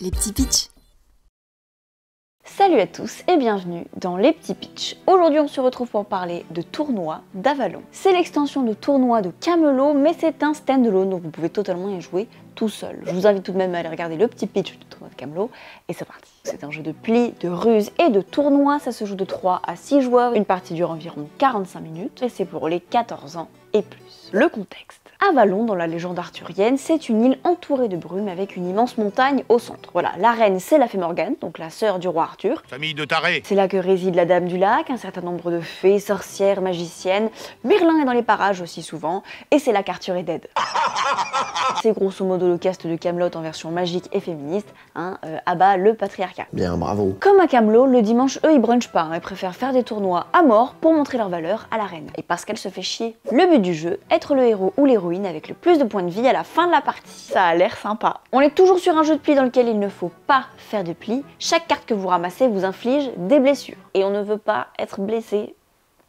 les petits pitchs. Salut à tous et bienvenue dans les petits pitchs. Aujourd'hui on se retrouve pour parler de Tournoi d'Avalon. C'est l'extension de Tournoi de Camelot, mais c'est un stand-alone, donc vous pouvez totalement y jouer tout seul. Je vous invite tout de même à aller regarder le petit pitch de Tournoi de Camelot et c'est parti. C'est un jeu de pli, de ruse et de tournoi, ça se joue de 3 à 6 joueurs, une partie dure environ 45 minutes et c'est pour les 14 ans et plus. Le contexte. Avalon, dans la légende arthurienne, c'est une île entourée de brume avec une immense montagne au centre. Voilà, la reine c'est la fée Morgane, donc la sœur du roi Arthur. Famille de tarés. C'est là que réside la dame du lac, un certain nombre de fées, sorcières, magiciennes. Merlin est dans les parages aussi souvent, et c'est là qu'Arthur est dead. C'est grosso modo le cast de Camelot en version magique et féministe, abat le patriarcat. Bien, bravo. Comme à Camelot, le dimanche, eux, ils brunchent pas, ils préfèrent faire des tournois à mort pour montrer leur valeur à la reine. Et parce qu'elle se fait chier. Le but du jeu, être le héros ou l'héroïne avec le plus de points de vie à la fin de la partie. Ça a l'air sympa. On est toujours sur un jeu de pli dans lequel il ne faut pas faire de pli. Chaque carte que vous ramassez vous inflige des blessures. Et on ne veut pas être blessé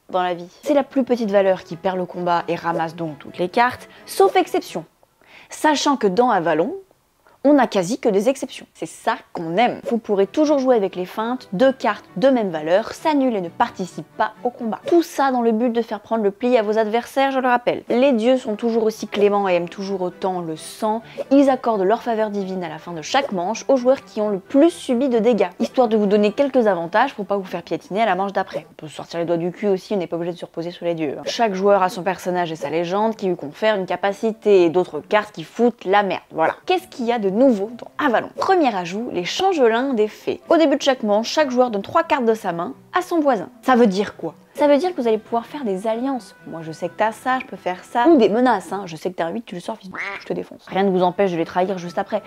dans la vie. C'est la plus petite valeur qui perd le combat et ramasse donc toutes les cartes, sauf exception. Sachant que dans Avalon, on n'a quasi que des exceptions. C'est ça qu'on aime. Vous pourrez toujours jouer avec les feintes, 2 cartes de même valeur, s'annulent et ne participent pas au combat. Tout ça dans le but de faire prendre le pli à vos adversaires, je le rappelle. Les dieux sont toujours aussi cléments et aiment toujours autant le sang. Ils accordent leur faveur divine à la fin de chaque manche aux joueurs qui ont le plus subi de dégâts, histoire de vous donner quelques avantages pour pas vous faire piétiner à la manche d'après. On peut sortir les doigts du cul aussi, on n'est pas obligé de se reposer sur les dieux. Chaque joueur a son personnage et sa légende qui lui confère une capacité et d'autres cartes qui foutent la merde. Voilà. Qu'est-ce qu'il y a de nouveau dans Avalon? Premier ajout, les changelins des fées. Au début de chaque manche, chaque joueur donne 3 cartes de sa main à son voisin. Ça veut dire quoi? Ça veut dire que vous allez pouvoir faire des alliances. Moi je sais que t'as ça, je peux faire ça. Ou des menaces, je sais que t'as un 8, tu le sors, je te défonce. Rien ne vous empêche de les trahir juste après.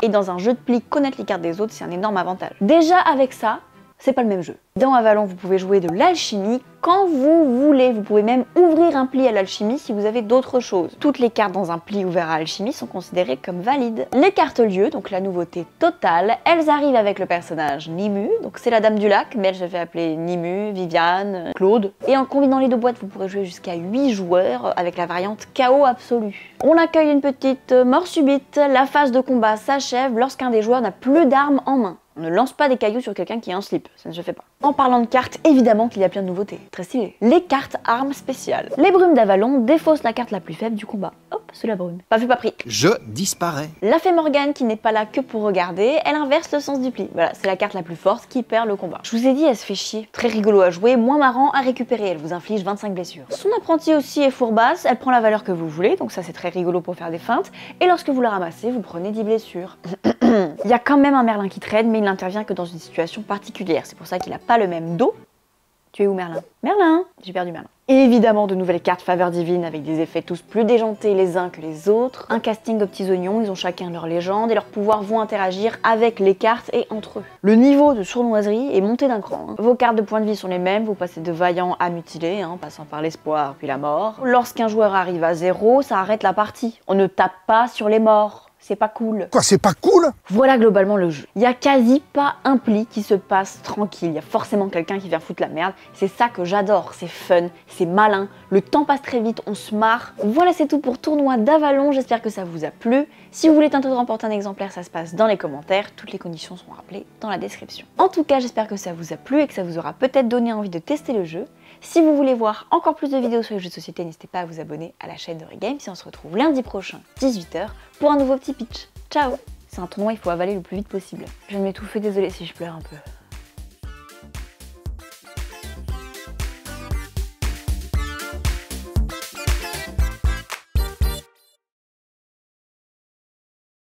Et dans un jeu de pli, connaître les cartes des autres, c'est un énorme avantage. Déjà avec ça, c'est pas le même jeu. Dans Avalon, vous pouvez jouer de l'alchimie quand vous voulez. Vous pouvez même ouvrir un pli à l'alchimie si vous avez d'autres choses. Toutes les cartes dans un pli ouvert à l'alchimie sont considérées comme valides. Les cartes lieux, donc la nouveauté totale, elles arrivent avec le personnage Nimue, donc c'est la dame du lac, mais elle se fait appeler Nimue, Viviane, Claude. Et en combinant les 2 boîtes, vous pourrez jouer jusqu'à 8 joueurs avec la variante chaos absolu. On accueille une petite mort subite. La phase de combat s'achève lorsqu'un des joueurs n'a plus d'armes en main. On ne lance pas des cailloux sur quelqu'un qui est en slip, ça ne se fait pas. En parlant de cartes, évidemment qu'il y a plein de nouveautés, très stylé. Les cartes armes spéciales. Les brumes d'Avalon défaussent la carte la plus faible du combat. Hop, c'est la brume. Pas vu, pas pris. Je disparais. La fée Morgane, qui n'est pas là que pour regarder, elle inverse le sens du pli. Voilà, c'est la carte la plus forte qui perd le combat. Je vous ai dit, elle se fait chier. Très rigolo à jouer, moins marrant à récupérer, elle vous inflige 25 blessures. Son apprenti aussi est fourbasse, elle prend la valeur que vous voulez, donc ça c'est très rigolo pour faire des feintes. Et lorsque vous la ramassez, vous prenez 10 blessures. Il y a quand même un Merlin qui traîne, mais il n'intervient que dans une situation particulière. C'est pour ça qu'il n'a pas le même dos. Tu es où, Merlin? Merlin! J'ai perdu Merlin. Et évidemment, de nouvelles cartes faveur divine avec des effets tous plus déjantés les uns que les autres. Un casting aux petits oignons, ils ont chacun leur légende et leurs pouvoirs vont interagir avec les cartes et entre eux. Le niveau de sournoiserie est monté d'un cran. Vos cartes de points de vie sont les mêmes, vous passez de vaillant à mutilé, passant par l'espoir puis la mort. Lorsqu'un joueur arrive à 0, ça arrête la partie. On ne tape pas sur les morts. C'est pas cool. Quoi, c'est pas cool? Voilà globalement le jeu. Il y a quasi pas un pli qui se passe tranquille. Il y a forcément quelqu'un qui vient foutre la merde. C'est ça que j'adore. C'est fun, c'est malin. Le temps passe très vite, on se marre. Voilà, c'est tout pour Tournoi d'Avalon. J'espère que ça vous a plu. Si vous voulez tenter de remporter un exemplaire, ça se passe dans les commentaires. Toutes les conditions sont rappelées dans la description. En tout cas, j'espère que ça vous a plu et que ça vous aura peut-être donné envie de tester le jeu. Si vous voulez voir encore plus de vidéos sur les jeux de société, n'hésitez pas à vous abonner à la chaîne de Regames. Si on se retrouve lundi prochain, 18 h, pour un nouveau petit pitch. Ciao! C'est un tournoi, il faut avaler le plus vite possible. Je vais m'étouffer, désolée si je pleure un peu.